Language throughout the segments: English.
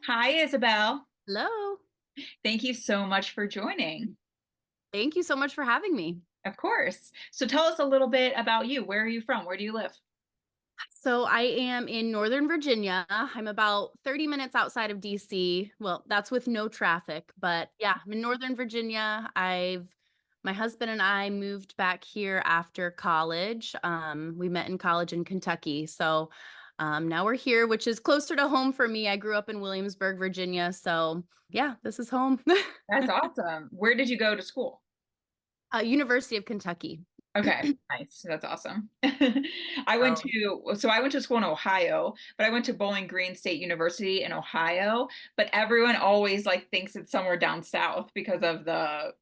Hi, Isabel. Hello. Thank you so much for joining. Thank you so much for having me. Of course. So tell us a little bit about you. Where are you from? Where do you live? So I am in Northern Virginia. I'm about 30 minutes outside of DC. Well, that's with no traffic, but yeah, I'm in Northern Virginia. My husband and I moved back here after college. We met in college in Kentucky. So now we're here, which is closer to home for me. I grew up in Williamsburg, Virginia. So yeah, this is home. That's awesome. Where did you go to school? University of Kentucky. Okay, nice. That's awesome. Oh, I went to school in Ohio, but I went to Bowling Green State University in Ohio, but everyone always like thinks it's somewhere down south because of the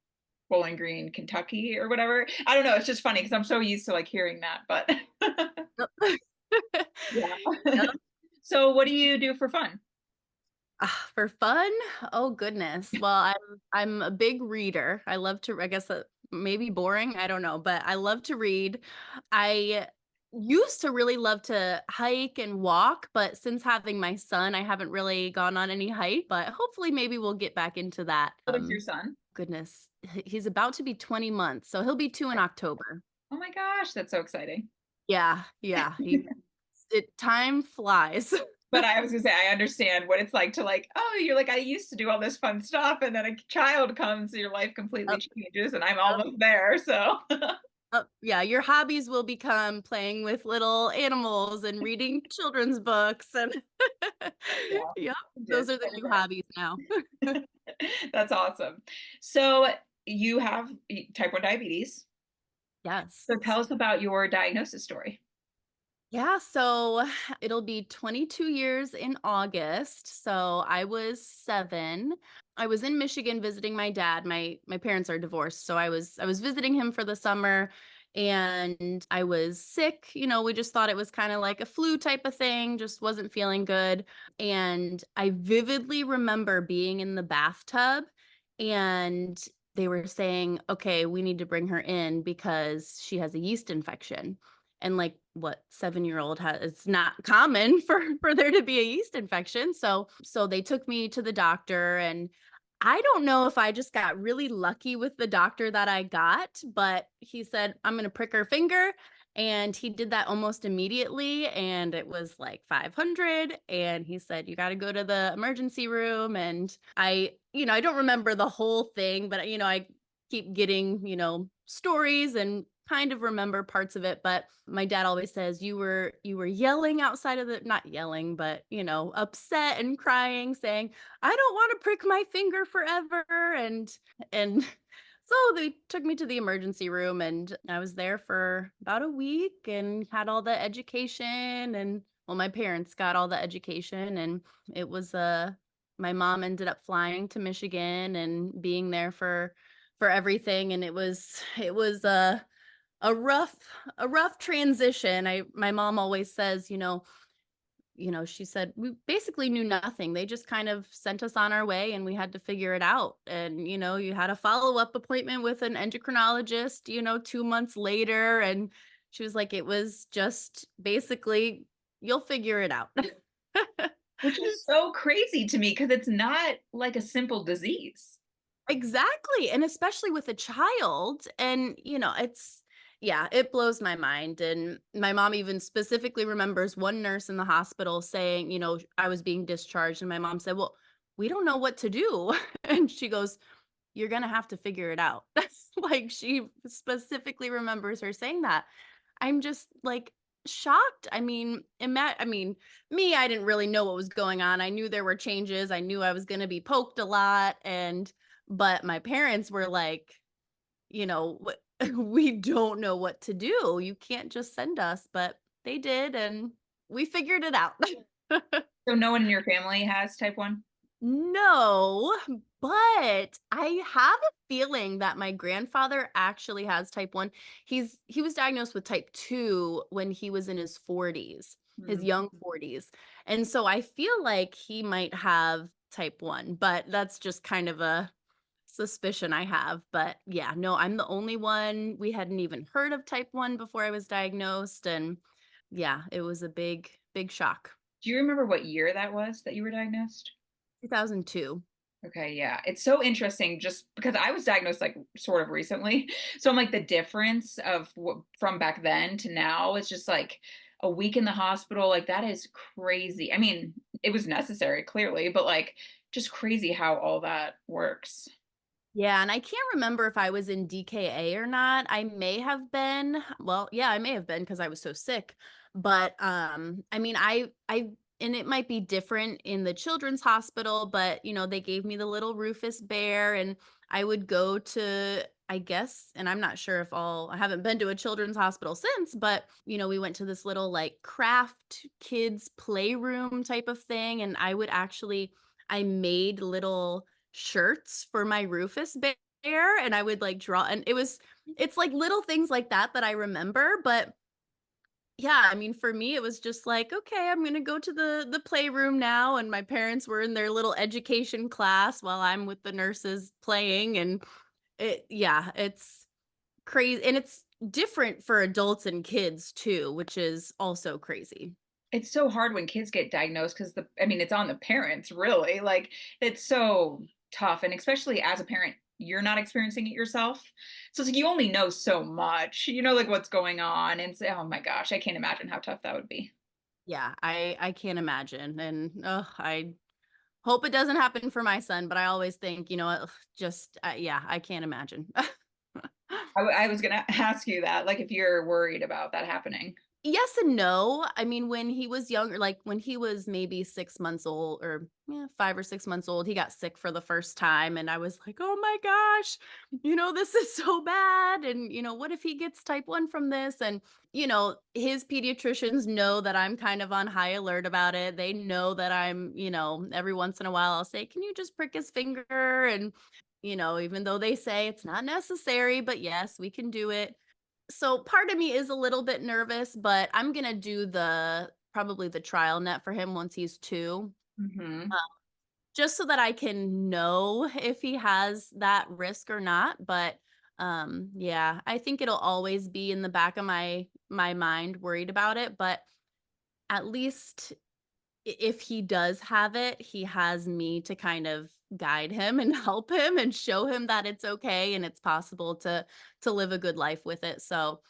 Bowling Green, Kentucky or whatever. I don't know. It's just funny because I'm so used to like hearing that, but yeah. Yep. So what do you do for fun? For fun? Oh goodness. Well, I'm a big reader. I love to, I guess maybe boring, I don't know, but I love to read. I used to really love to hike and walk, but since having my son, I haven't really gone on any hike, but hopefully maybe we'll get back into that. What is your son? Goodness. He's about to be 20 months, so he'll be 2 in October. Oh my gosh, that's so exciting. Yeah, yeah. Time flies. But I was gonna say, I understand what it's like to like, oh, you're like, I used to do all this fun stuff, and then a child comes, your life completely Yep, changes, and I'm yep. almost there. So Yeah, your hobbies will become playing with little animals and reading children's books and yeah, yep, those just are the new hobbies now. that's awesome. So you have type 1 diabetes. So Yes. tell us about your diagnosis story. Yeah, so it'll be 22 years in August. So I was 7. I was in Michigan visiting my dad. My parents are divorced, so I was visiting him for the summer and I was sick. We just thought it was kind of like a flu type of thing, just wasn't feeling good. And I vividly remember being in the bathtub and they were saying, "Okay, we need to bring her in because she has a yeast infection." And like what 7-year-old has, it's not common for there to be a yeast infection. So they took me to the doctor, and I don't know if I just got really lucky with the doctor that I got, but he said, "I'm going to prick her finger." And he did that almost immediately. And it was like 500. And he said, "You got to go to the emergency room." And I don't remember the whole thing, but, I keep getting, stories and kind of remember parts of it. But my dad always says, you were yelling outside of the, not yelling, but, upset and crying, saying, "I don't want to prick my finger forever." And so they took me to the emergency room and I was there for about a week and had all the education. And well, my parents got all the education, and it was my mom ended up flying to Michigan and being there for everything. And it was a rough transition. My mom always says, she said, "We basically knew nothing. They just kind of sent us on our way and we had to figure it out." And, you had a follow-up appointment with an endocrinologist, 2 months later. And she was like, "It was just basically, you'll figure it out." Which is so crazy to me because it's not like a simple disease. Exactly. And especially with a child. And, yeah, it blows my mind. And my mom even specifically remembers one nurse in the hospital saying, I was being discharged. And my mom said, "Well, we don't know what to do." And she goes, "You're going to have to figure it out." Like she specifically remembers her saying that. I'm just like shocked. I mean, me, I didn't really know what was going on. I knew there were changes. I knew I was going to be poked a lot. But my parents were like, we don't know what to do. You can't just send us." But they did, and we figured it out. So no one in your family has type 1? No, but I have a feeling that my grandfather actually has type 1. He was diagnosed with type 2 when he was in his 40s, his Hmm. young 40s. And so I feel like he might have type 1, but that's just kind of a suspicion I have. But yeah, no, I'm the only one. We hadn't even heard of type 1 before I was diagnosed. And yeah, it was a big, big shock. Do you remember what year that was that you were diagnosed? 2002. Okay, yeah. It's so interesting just because I was diagnosed like sort of recently. So I'm like the difference of from back then to now is just like a week in the hospital. Like that is crazy. I mean, it was necessary clearly, but like just crazy how all that works. Yeah, and I can't remember if I was in DKA or not. I may have been. Well, yeah, I may have been because I was so sick. But I mean, I and it might be different in the children's hospital, but they gave me the little Rufus bear and I would go to I guess, and I'm not sure if all I haven't been to a children's hospital since, but we went to this little like craft kids playroom type of thing and I made little shirts for my Rufus bear, and I would, like, draw and it's, like, little things like that that I remember, but, yeah, I mean, for me, it was just like, "Okay, I'm gonna go to the playroom now," and my parents were in their little education class while I'm with the nurses playing, and it's crazy, and it's different for adults and kids too, which is also crazy. It's so hard when kids get diagnosed because I mean, it's on the parents, really. Like, it's so tough. And especially as a parent, you're not experiencing it yourself. So it's like you only know so much, like what's going on. And say, oh my gosh, I can't imagine how tough that would be. Yeah, I can't imagine, and, I hope it doesn't happen for my son, but I always think, ugh, just yeah, I can't imagine. I was going to ask you that, like, if you're worried about that happening. Yes and no. I mean, when he was younger, like when he was maybe 6 months old or, yeah, 5 or 6 months old, he got sick for the first time, and I was like, "Oh my gosh, this is so bad, and, what if he gets type 1 from this?" And, his pediatricians know that I'm kind of on high alert about it. They know that every once in a while I'll say, "Can you just prick his finger?" And, even though they say it's not necessary, but yes, we can do it. So part of me is a little bit nervous, but I'm gonna do the probably the trial net for him once he's 2, Hmm. uh, just so that I can know if he has that risk or not, but, yeah, I think it'll always be in the back of my mind worried about it, but at least if he does have it, he has me to kind of guide him and help him and show him that it's okay and it's possible to live a good life with it, so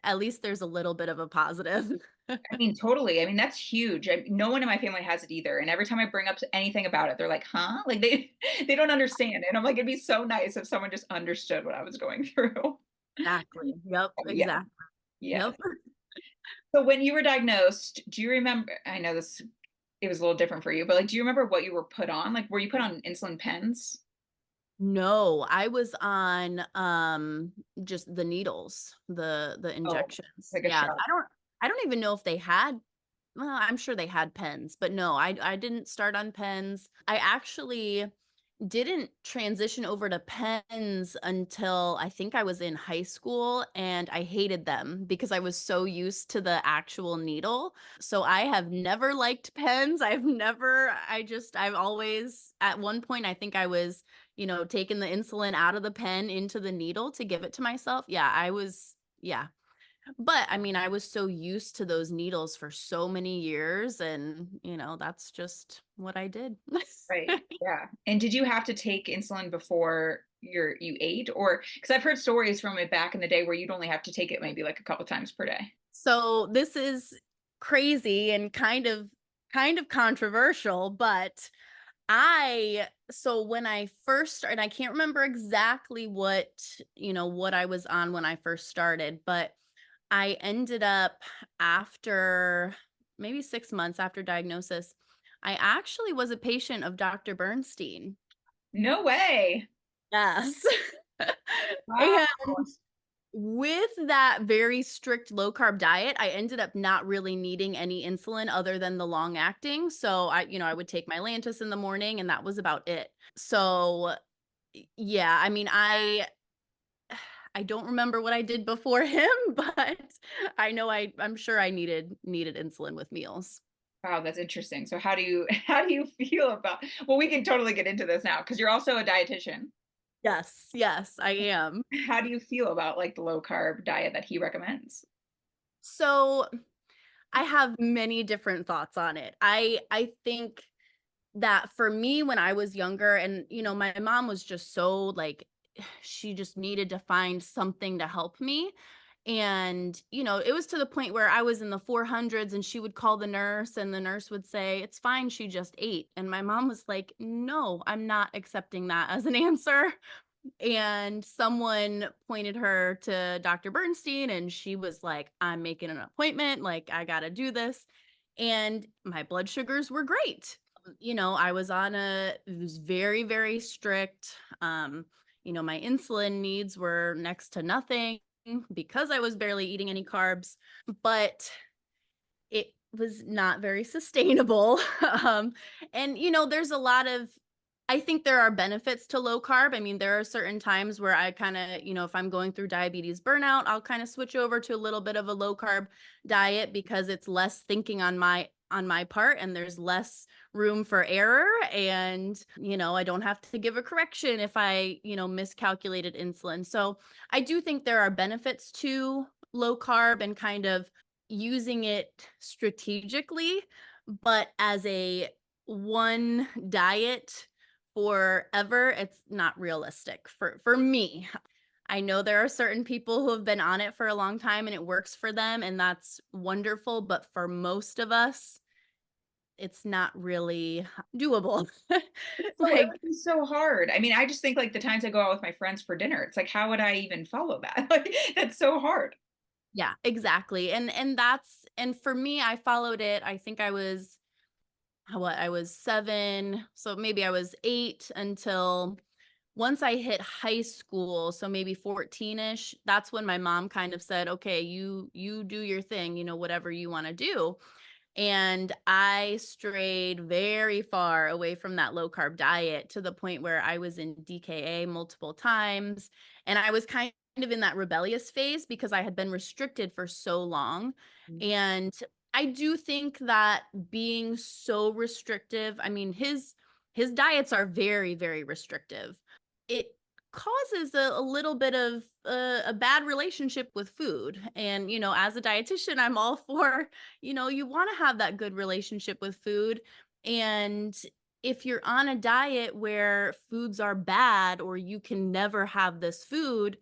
at least there's a little bit of a positive. I mean, totally. I mean, that's huge. No one in my family has it either. And every time I bring up anything about it, they're like, huh? Like they don't understand. And I'm like, it'd be so nice if someone just understood what I was going through. Exactly. Yep, Yeah. exactly. Yes. Yep. So when you were diagnosed, do you remember? I know this it was a little different for you, but like, do you remember what you were put on? Like, were you put on insulin pens? No, I was on, just the needles, the Oh, injections. like a Yeah, shot. I don't even know if they had well, I'm sure they had pens, but no, I didn't start on pens. I actually didn't transition over to pens until I think I was in high school, and I hated them because I was so used to the actual needle. So I have never liked pens. I've always at one point I think I was, taking the insulin out of the pen into the needle to give it to myself. Yeah. But I mean, I was so used to those needles for so many years and, that's just what I did. Right. Yeah. And did you have to take insulin before you ate, or because I've heard stories from it back in the day where you'd only have to take it maybe like a couple times per day. So this is crazy and kind of controversial, but so when I first started, I can't remember exactly what I was on when I first started, but I ended up after maybe 6 months after diagnosis, I actually was a patient of Dr. Bernstein. No way. Yes. Wow. And with that very strict low carb diet, I ended up not really needing any insulin other than the long acting. So I would take my Lantus in the morning and that was about it. So yeah, I mean, I don't remember what I did before him, but I know I'm sure I needed insulin with meals. Wow, that's interesting. So how do you how do you feel about well, we can totally get into this now because you're also a dietitian. Yes, yes, I am. How do you feel about like the low carb diet that he recommends? So I have many different thoughts on it. I think that for me when I was younger, and my mom was just so like, she just needed to find something to help me. And, it was to the point where I was in the 400s and she would call the nurse and the nurse would say, "It's fine, she just ate." And my mom was like, "No, I'm not accepting that as an answer." And someone pointed her to Dr. Bernstein and she was like, "I'm making an appointment, like I got to do this." And my blood sugars were great. I was on it was very, very strict. My insulin needs were next to nothing because I was barely eating any carbs, but it was not very sustainable. And there's a lot of I think there are benefits to low carb. I mean, there are certain times where I kind of, if I'm going through diabetes burnout, I'll kind of switch over to a little bit of a low carb diet because it's less thinking on my part and there's less room for error, and I don't have to give a correction if I miscalculated insulin. So I do think there are benefits to low carb and kind of using it strategically, but as a one diet forever, it's not realistic for me. I know there are certain people who have been on it for a long time and it works for them, and that's wonderful, but for most of us, it's not really doable. So it Like, would be so hard. I mean, I just think like the times I go out with my friends for dinner, it's like, how would I even follow that? Like, that's so hard. yeah, exactly. And for me, I followed it. I think I was 7, so maybe I was 8 until once I hit high school, so maybe 14ish, that's when my mom kind of said, "Okay, you do your thing, whatever you want to do." And I strayed very far away from that low carb diet to the point where I was in DKA multiple times. And I was kind of in that rebellious phase because I had been restricted for so long. And I do think that being so restrictive, I mean, his diets are very, very restrictive. It causes a little bit of a bad relationship with food. And, as a dietitian, I'm all for you want to have that good relationship with food. And if you're on a diet where foods are bad or you can never have this food,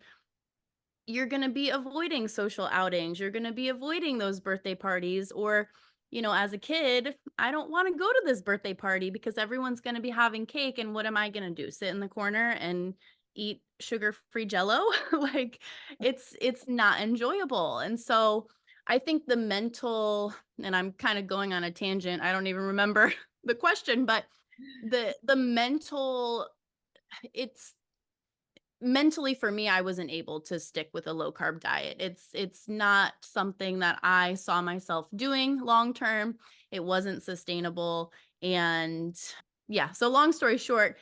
you're going to be avoiding social outings. You're going to be avoiding those birthday parties. Or, as a kid, I don't want to go to this birthday party because everyone's going to be having cake. And what am I going to do? Sit in the corner and eat sugar-free jello? Like, it's not enjoyable. And so I think the mental, and I'm kind of going on a tangent. I don't even remember the question, but the mental, it's mentally for me, I wasn't able to stick with a low carb diet. It's not something that I saw myself doing long term. It wasn't sustainable. And yeah, so long story short,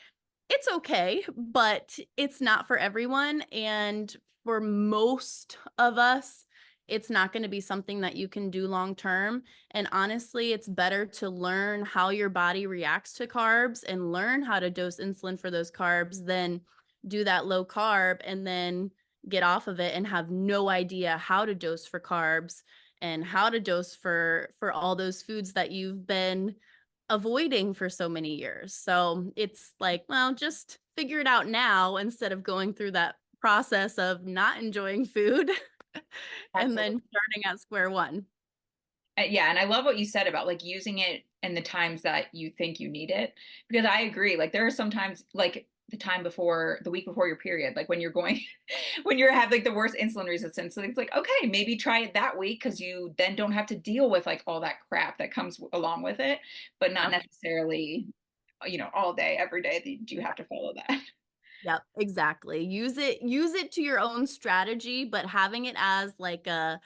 it's okay, but it's not for everyone. And for most of us, it's not going to be something that you can do long term. And honestly, it's better to learn how your body reacts to carbs and learn how to dose insulin for those carbs than do that low carb and then get off of it and have no idea how to dose for carbs and how to dose for all those foods that you've been avoiding for so many years. So it's like, well, just figure it out now instead of going through that process of not enjoying food and then Absolutely. starting at square one. Yeah, and I love what you said about like using it in the times that you think you need it because I agree. Like there are sometimes like the time before the week before your period, like when you're going when you're have like the worst insulin resistance. So it's like, okay, maybe try it that week because you then don't have to deal with like all that crap that comes along with it, but not Yep. necessarily, all day, every day that you have to follow that. Yep, exactly. Use it to your own strategy, but having it as like an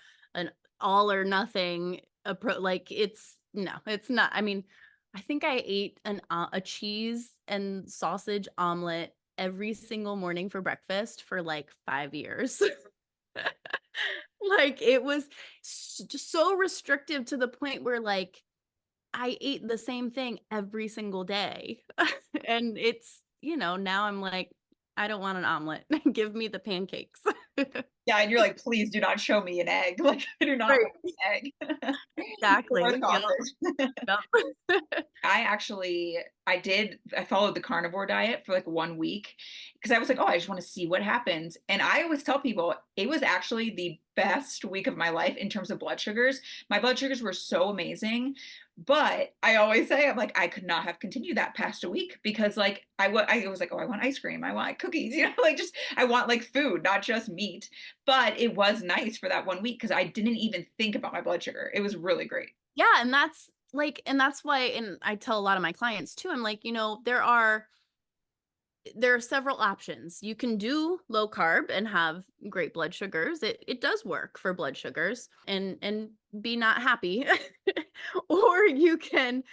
all or nothing approach, like it's no, it's not. I mean, I think I ate a cheese and sausage omelet every single morning for breakfast for like 5 years. Like it was just so restrictive to the point where like I ate the same thing every single day. And now I'm like, I don't want an omelet. Give me the pancakes. Yeah, and you're like, "Please do not show me an egg." Like, I do not want Right. an egg or Exactly. Yep. sausage. Yep. I followed the carnivore diet for like 1 week because I was like, "Oh, I just wanna see what happens." And I always tell people it was actually the best week of my life in terms of blood sugars. My blood sugars were so amazing, but I always say, I'm like, I could not have continued that past a week because like I was like, "Oh, I want ice cream, I want cookies," like just I want like food, not just meat. But it was nice for that 1 week because I didn't even think about my blood sugar. It was really great. Yeah, and that's like and that's why and I tell a lot of my clients too, I'm like, there are several options. You can do low carb and have great blood sugars. It does work for blood sugars and be not happy. Or you can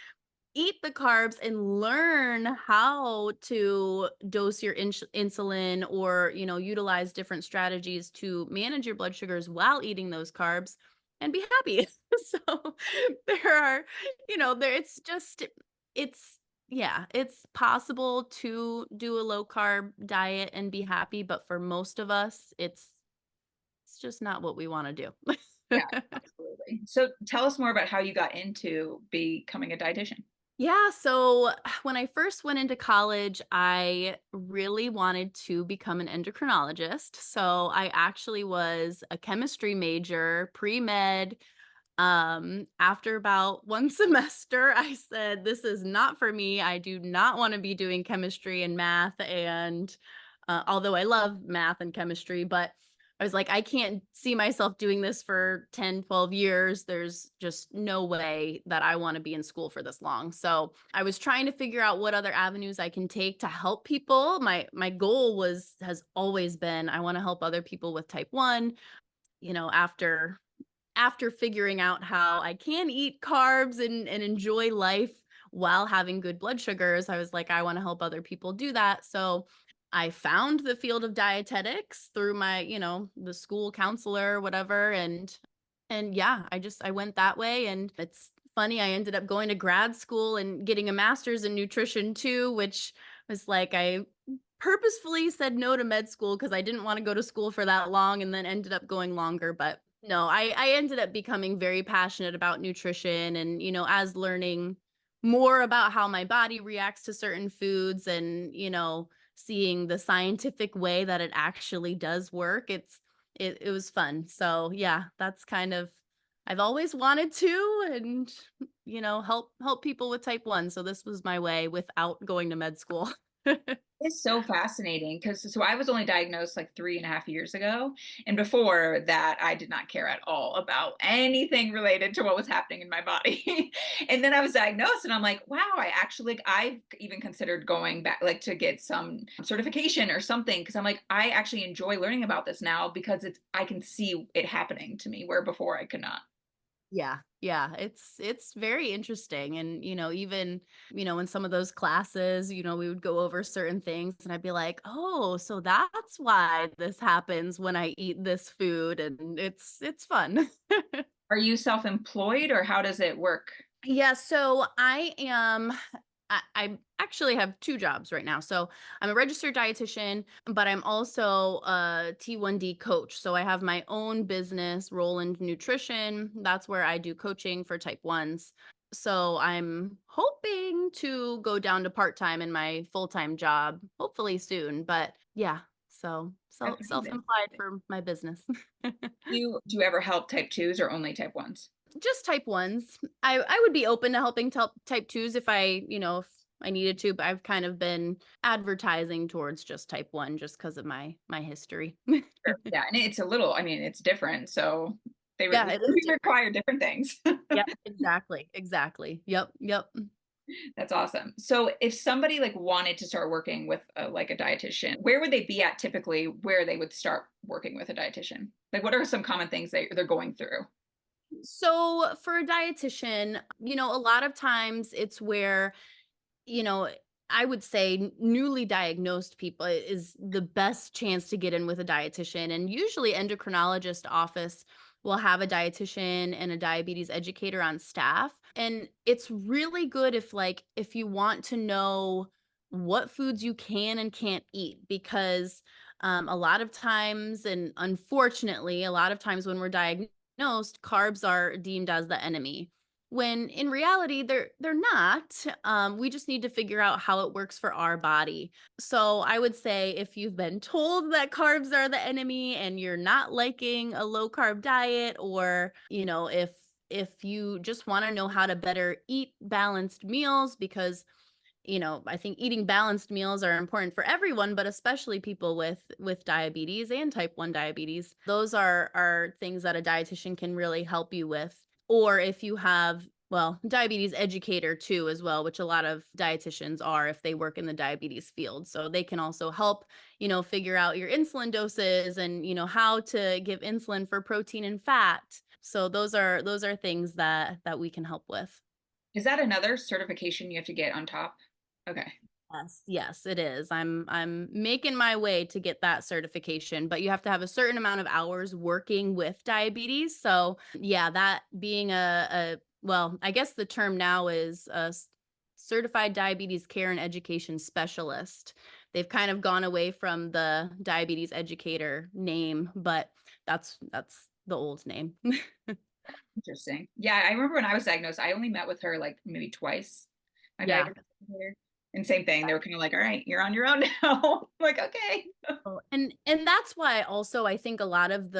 eat the carbs and learn how to dose your insulin or utilize different strategies to manage your blood sugars while eating those carbs and be happy. So there are there it's yeah, it's possible to do a low carb diet and be happy, but for most of us it's just not what we want to do. Yeah, absolutely. So tell us more about how you got into becoming a dietitian. Yeah, so when I first went into college, I really wanted to become an endocrinologist. So I actually was a chemistry major, pre-med. After about one semester, I said, this is not for me. I do not want to be doing chemistry and math. And although I love math and chemistry, but I was like, I can't see myself doing this for 10, 12 years. There's just no way that I want to be in school for this long. So I was trying to figure out what other avenues I can take to help people. My goal has always been I want to help other people with type 1, after figuring out how I can eat carbs and enjoy life while having good blood sugars, I was like, I want to help other people do that. So I found the field of dietetics through my, the school counselor, whatever. And yeah, I went that way. And it's funny, I ended up going to grad school and getting a master's in nutrition too, which was like I purposefully said no to med school because I didn't want to go to school for that long and then ended up going longer. But no, I ended up becoming very passionate about nutrition and, as learning more about how my body reacts to certain foods and, seeing the scientific way that it actually does work, it was fun. So yeah, that's kind of I've always wanted to and help people with type 1. So this was my way without going to med school. It's so fascinating because I was only diagnosed like 3.5 years ago. And before that, I did not care at all about anything related to what was happening in my body. And then I was diagnosed and I'm like, wow, like, I've even considered going back like to get some certification or something because I'm like, I actually enjoy learning about this now because I can see it happening to me where before I could not. Yeah, yeah, it's very interesting and, even, in some of those classes, we would go over certain things and I'd be like, "Oh, so that's why this happens when I eat this food," and it's fun. Are you self-employed or how does it work? Yeah, so I actually have 2 jobs right now. So, I'm a registered dietitian, but I'm also a T1D coach. So, I have my own business, Rowland Nutrition. That's where I do coaching for type 1s. So, I'm hoping to go down to part-time in my full-time job, hopefully soon, but yeah, so That's amazing. self-employed for my business. Do you ever help type 2s or only type 1s? Just type 1s. I would be open to helping type 2s if I needed to, but I've kind of been advertising towards just type 1 just because of my history. Sure. Yeah, and it's a little I mean, it's different, so Yeah, it is we different. require different things. Yep, exactly, exactly. Yep, yep. That's awesome. So if somebody, like, wanted to start working with like, a dietitian, where would they be at typically where they would start working with a dietitian? Like, what are some common things they're going through? So for a dietitian, a lot of times it's where you know, I would say newly diagnosed people is the best chance to get in with a dietitian. And usually, endocrinologist office will have a dietitian and a diabetes educator on staff. And it's really good if you want to know what foods you can and can't eat because A lot of times, and unfortunately, a lot of times when we're diagnosed, carbs are deemed as the enemy. When in reality, they're not. We just need to figure out how it works for our body. So I would say if you've been told that carbs are the enemy and you're not liking a low carb diet, or if you just want to know how to better eat balanced meals, because I think eating balanced meals are important for everyone, but especially people with diabetes and type 1 diabetes. Those are things that a dietitian can really help you with. Or if you have, well, diabetes educator too as well, which a lot of dietitians are if they work in the diabetes field. So they can also help, figure out your insulin doses and, how to give insulin for protein and fat. So those are things that we can help with. Is that another certification you have to get on top? Okay. Yes, yes, it is. I'm making my way to get that certification, but you have to have a certain amount of hours working with diabetes. So, yeah, that being a well, I guess the term now is certified diabetes care and education specialist. They've kind of gone away from the diabetes educator name, but that's the old name. Interesting. Yeah, I remember when I was diagnosed, I only met with her like maybe twice. My Yeah. diabetes educator. And same thing. They were kind of like, all right, you're on your own now. I'm like, okay. Oh, and that's why also I think a lot of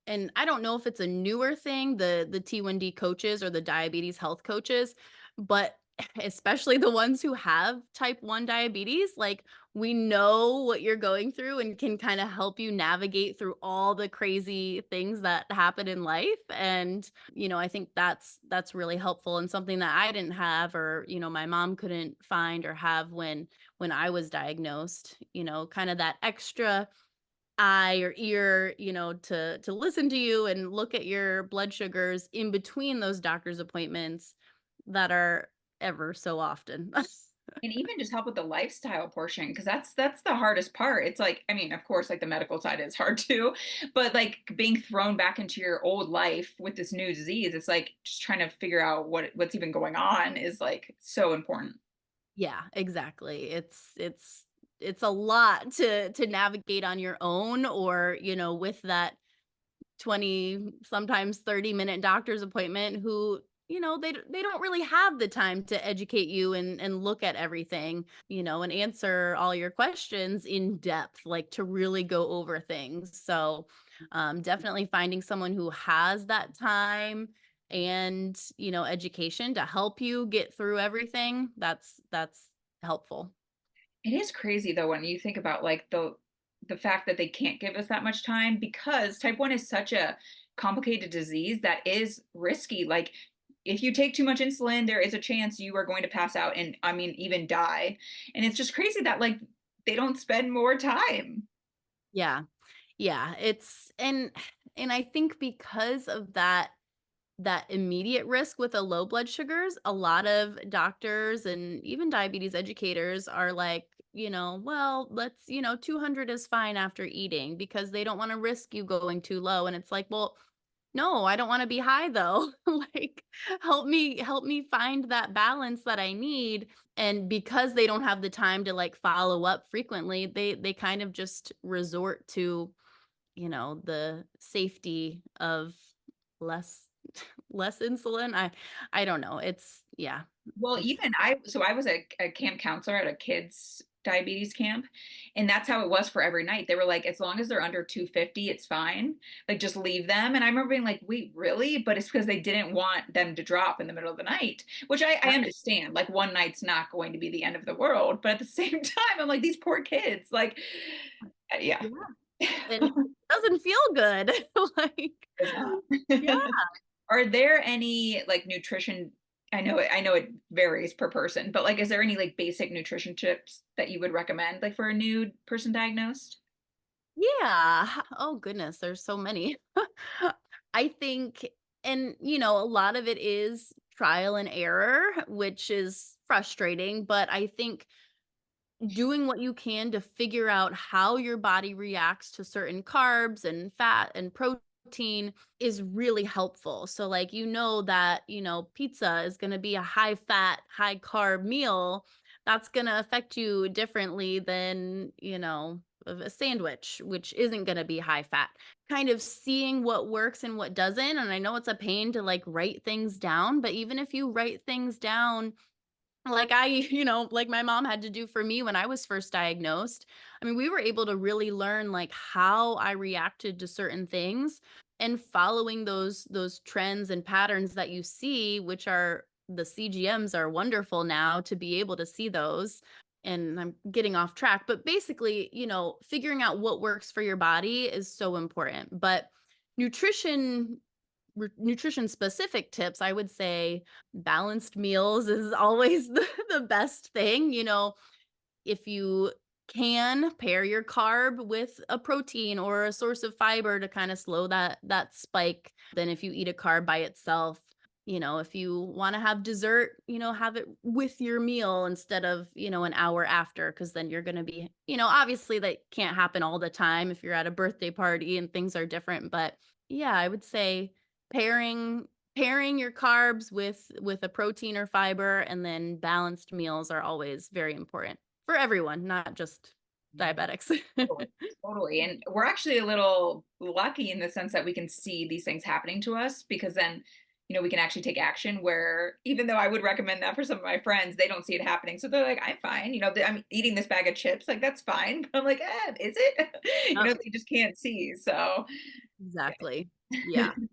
and I don't know if it's a newer thing, the T1D coaches or the diabetes health coaches, but especially the ones who have type 1 diabetes, like we know what you're going through and can kind of help you navigate through all the crazy things that happen in life. And, I think that's really helpful and something that I didn't have, or, my mom couldn't find or have when I was diagnosed, kind of that extra eye or ear, to listen to you and look at your blood sugars in between those doctor's appointments that are ever so often. And even just help with the lifestyle portion, because that's the hardest part. It's like, I mean, of course, like the medical side is hard too, but like being thrown back into your old life with this new disease, it's like just trying to figure out what's even going on is like so important. Yeah, exactly. It's a lot to navigate on your own, or, with that 20, sometimes 30-minute doctor's appointment who, they don't really have the time to educate you and look at everything, and answer all your questions in depth, like to really go over things. So, definitely finding someone who has that time and, education to help you get through everything, that's helpful. It is crazy though when you think about like the fact that they can't give us that much time because type 1 is such a complicated disease that is risky. Like if you take too much insulin, there is a chance you are going to pass out and I mean even die. And it's just crazy that like they don't spend more time. Yeah. Yeah, it's and I think because of that immediate risk with a low blood sugars, a lot of doctors and even diabetes educators are like, well, let's, 200 is fine after eating, because they don't want to risk you going too low. And it's like, well, no, I don't want to be high though. Like help me find that balance that I need. And because they don't have the time to like follow up frequently, they kind of just resort to, the safety of less less insulin. I don't know. It's yeah. Well, It's even I was a camp counselor at a kids diabetes camp, and that's how it was for every night. They were like, as long as they're under 250, it's fine. Like just leave them. And I remember being like, wait, really? But it's because they didn't want them to drop in the middle of the night, which I understand. Like one night's not going to be the end of the world. But at the same time, I'm like, these poor kids, like, yeah. yeah. And it doesn't feel good. Like It's not. yeah. Are there any like nutrition? I know it varies per person, but like, is there any like basic nutrition tips that you would recommend, like for a new person diagnosed? Yeah. Oh goodness, there's so many. I think, and a lot of it is trial and error, which is frustrating, but I think doing what you can to figure out how your body reacts to certain carbs and fat and protein is really helpful. So like that, pizza is going to be a high fat, high carb meal. That's going to affect you differently than, of a sandwich, which isn't going to be high fat. Kind of seeing what works and what doesn't. And I know it's a pain to like write things down, but even if you write things down like like my mom had to do for me when I was first diagnosed. I mean, we were able to really learn like how I reacted to certain things and following those trends and patterns that you see, which are the CGMs are wonderful now to be able to see those. And I'm getting off track, but basically, figuring out what works for your body is so important. But nutrition nutrition specific tips, I would say balanced meals is always the best thing. If you can pair your carb with a protein or a source of fiber to kind of slow that spike, then if you eat a carb by itself, if you want to have dessert, have it with your meal instead of, an hour after, because then you're going to be, obviously that can't happen all the time if you're at a birthday party and things are different. But yeah, I would say pairing pairing your carbs with a protein or fiber, and then balanced meals are always very important for everyone, not just diabetics. Totally, totally. And we're actually a little lucky in the sense that we can see these things happening to us because then, we can actually take action where even though I would recommend that for some of my friends, they don't see it happening. So they're like, I'm fine. I'm eating this bag of chips. Like, that's fine. But I'm like, is it? Yep, They just can't see. So, exactly. yeah. Yeah.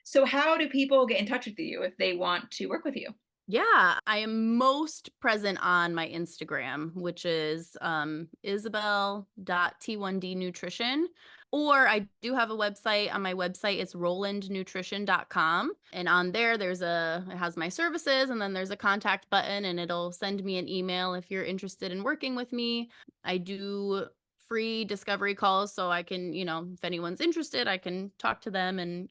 So how do people get in touch with you if they want to work with you? Yeah, I am most present on my Instagram, which is isabel.t1d nutrition. Or I do have a website. On my website, it's rolandnutrition.com. And on there, it has my services, and then there's a contact button, and it'll send me an email if you're interested in working with me. I do free discovery calls, so I can, if anyone's interested, I can talk to them and,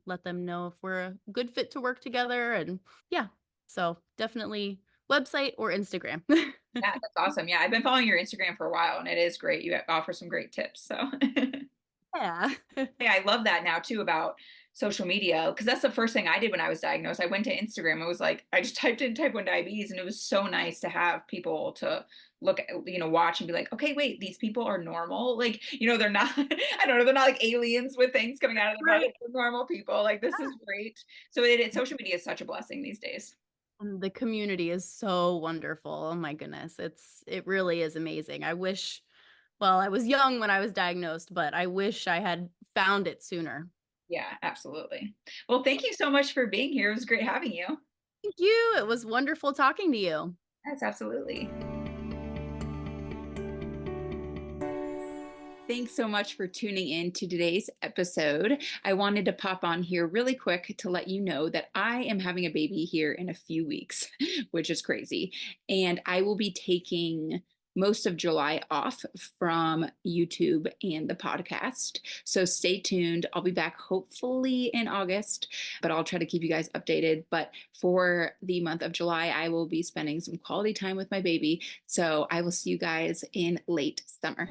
let them know if we're a good fit to work together. And yeah, so definitely website or Instagram. Yeah, that's awesome. Yeah, I've been following your Instagram for a while and it is great. You offer some great tips. So Yeah. yeah, I love that now too about social media because that's the first thing I did when I was diagnosed. I went to Instagram. I was like, I just typed in type 1 diabetes and it was so nice to have people to look at, watch and be like, okay, wait, these people are normal. Like, they're not, I don't know, they're not like aliens with things coming out of their body. Right. They're normal people. Like, this is great. So social media is such a blessing these days. And the community is so wonderful. Oh my goodness. It really is amazing. I was young when I was diagnosed, but I wish I had found it sooner. Yeah, absolutely. Well, thank you so much for being here. It was great having you. Thank you. It was wonderful talking to you. Yes, absolutely. Thanks so much for tuning in to today's episode. I wanted to pop on here really quick to let you know that I am having a baby here in a few weeks, which is crazy. And I will be taking most of July off from YouTube and the podcast. So stay tuned. I'll be back hopefully in August, but I'll try to keep you guys updated. But for the month of July, I will be spending some quality time with my baby. So I will see you guys in late summer.